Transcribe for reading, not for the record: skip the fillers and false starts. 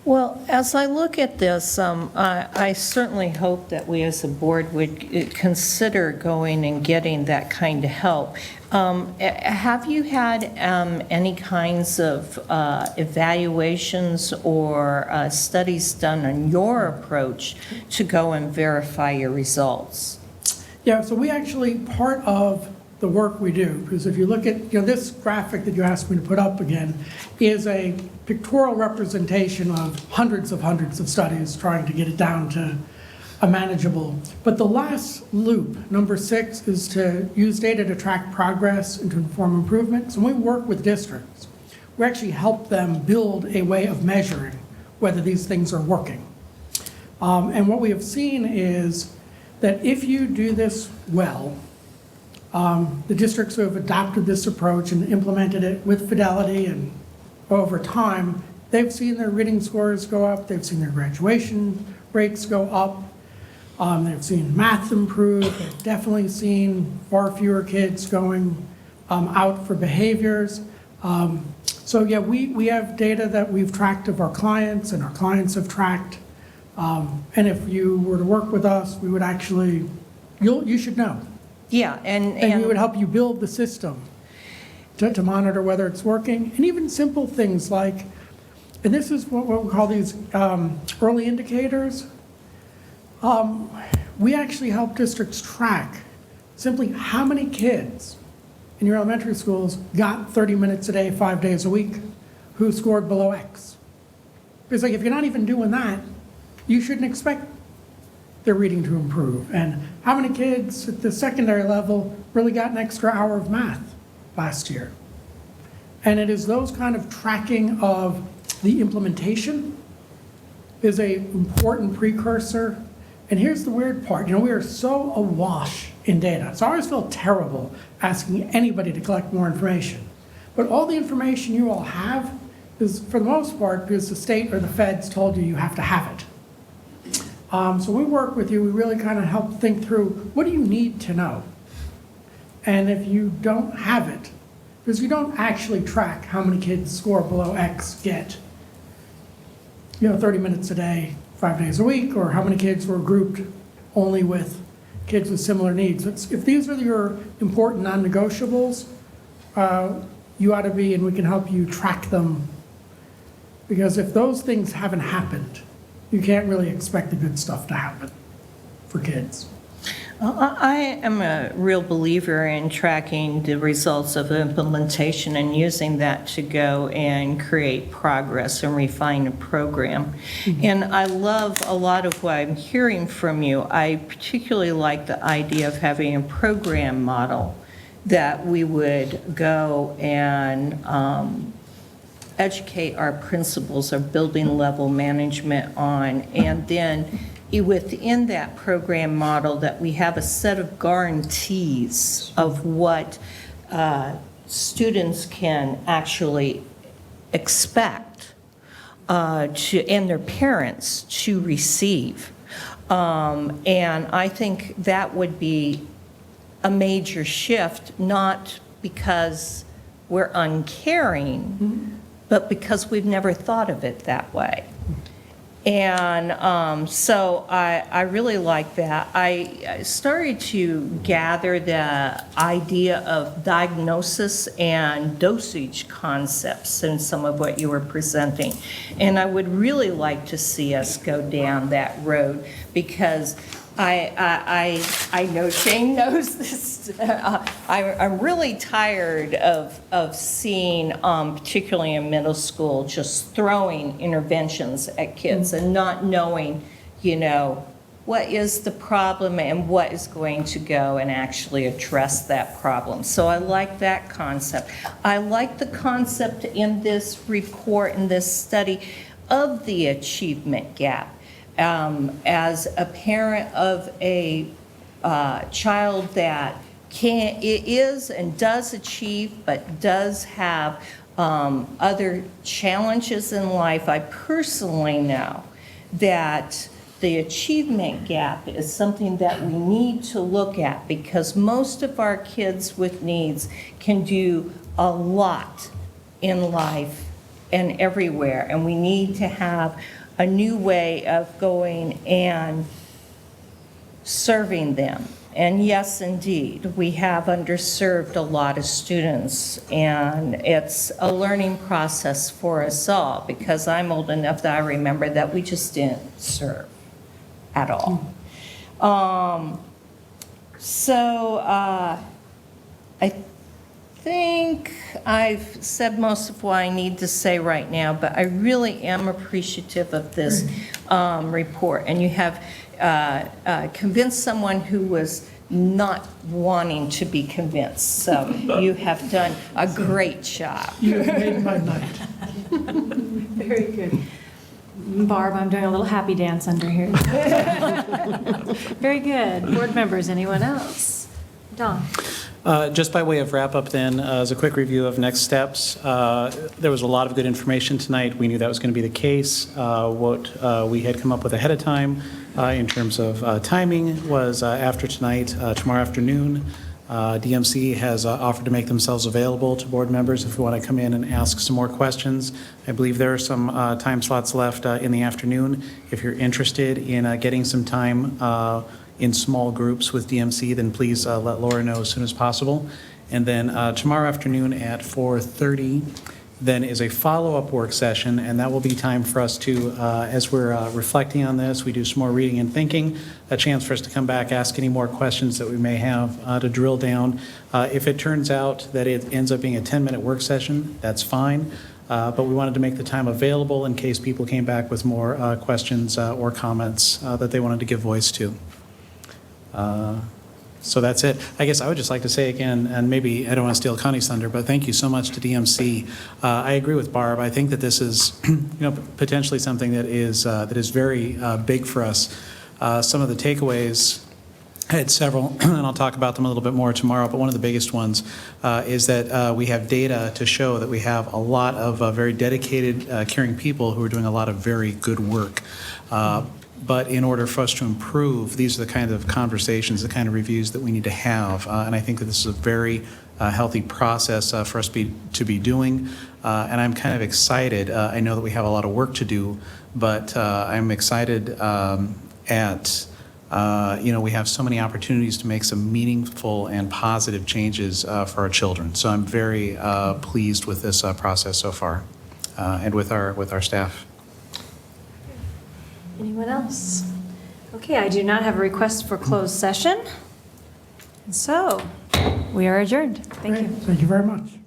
Well, as I look at this, I certainly hope that we as a board would consider going and getting that kind of help. Have you had any kinds of evaluations or studies done on your approach to go and verify your results? Yeah, so we actually, part of the work we do, because if you look at, this graphic that you asked me to put up again, is a pictorial representation of hundreds of studies trying to get it down to a manageable. But the last loop, number 6, is to use data to track progress and to inform improvements. And we work with districts. We actually help them build a way of measuring whether these things are working. And what we have seen is that if you do this well, the districts who have adopted this approach and implemented it with fidelity and over time, they've seen their reading scores go up, they've seen their graduation rates go up, they've seen math improve, they've definitely seen far fewer kids going out for behaviors. So yeah, we have data that we've tracked of our clients and our clients have tracked. And if you were to work with us, we would actually, you should know. Yeah, And we would help you build the system to monitor whether it's working. And even simple things like, and this is what we call these early indicators. We actually help districts track simply how many kids in your elementary schools got 30 minutes a day, 5 days a week, who scored below X. Because if you're not even doing that, you shouldn't expect their reading to improve. And how many kids at the secondary level really got an extra hour of math last year? And it is those kind of tracking of the implementation is a important precursor. And here's the weird part, we are so awash in data. So I always feel terrible asking anybody to collect more information. But all the information you all have is, for the most part, because the state or the feds told you have to have it. So we work with you, we really kind of help think through, what do you need to know? And if you don't have it, because you don't actually track how many kids score below X get, 30 minutes a day, 5 days a week, or how many kids were grouped only with kids with similar needs. If these are your important non-negotiables, you ought to be, and we can help you track them. Because if those things haven't happened, you can't really expect the good stuff to happen for kids. I am a real believer in tracking the results of implementation and using that to go and create progress and refine a program. Mm-hmm. And I love a lot of what I'm hearing from you. I particularly like the idea of having a program model that we would go and educate our principals, our building level management on, and then within that program model that we have a set of guarantees of what students can actually expect and their parents to receive. And I think that would be a major shift, not because we're uncaring, mm-hmm. but because we've never thought of it that way. And so I really like that. I started to gather the idea of diagnosis and dosage concepts in some of what you were presenting. And I would really like to see us go down that road, because I know Shane knows this. I'm really tired of seeing, particularly in middle school, just throwing interventions at kids and not knowing, what is the problem and what is going to go and actually address that problem. So I like that concept. I like the concept in this report, in this study, of the achievement gap. As a parent of a child that is and does achieve, but does have other challenges in life, I personally know that the achievement gap is something that we need to look at, because most of our kids with needs can do a lot in life and everywhere, and we need to have a new way of going and serving them. And yes, indeed, we have underserved a lot of students, and it's a learning process for us all, because I'm old enough that I remember that we just didn't serve at all. I think I've said most of what I need to say right now, but I really am appreciative of this report. And you have convinced someone who was not wanting to be convinced. So you have done a great job. You have made my night. Very good. Barb, I'm doing a little happy dance under here. Very good. Board members, anyone else? Don? Just by way of wrap-up then, as a quick review of next steps, there was a lot of good information tonight. We knew that was going to be the case. What we had come up with ahead of time in terms of timing was after tonight, tomorrow afternoon, DMC has offered to make themselves available to board members if you want to come in and ask some more questions. I believe there are some time slots left in the afternoon. If you're interested in getting some time in small groups with DMC, then please let Laura know as soon as possible. And then tomorrow afternoon at 4:30, then is a follow-up work session, and that will be time for us to, as we're reflecting on this, we do some more reading and thinking, a chance for us to come back, ask any more questions that we may have to drill down. If it turns out that it ends up being a 10-minute work session, that's fine. But we wanted to make the time available in case people came back with more questions or comments that they wanted to give voice to. So that's it. I guess I would just like to say again, and maybe I don't want to steal Connie's thunder, but thank you so much to DMC. I agree with Barb. I think that this is, potentially something that is very big for us. Some of the takeaways, I had several, and I'll talk about them a little bit more tomorrow, but one of the biggest ones is that we have data to show that we have a lot of very dedicated, caring people who are doing a lot of very good work. But in order for us to improve, these are the kind of conversations, the kind of reviews that we need to have. And I think that this is a very healthy process for us to be doing. And I'm kind of excited. I know that we have a lot of work to do, but I'm excited we have so many opportunities to make some meaningful and positive changes for our children. So I'm very pleased with this process so far and with our staff. Anyone else? Okay, I do not have a request for closed session. So, we are adjourned. Thank you. Thank you very much.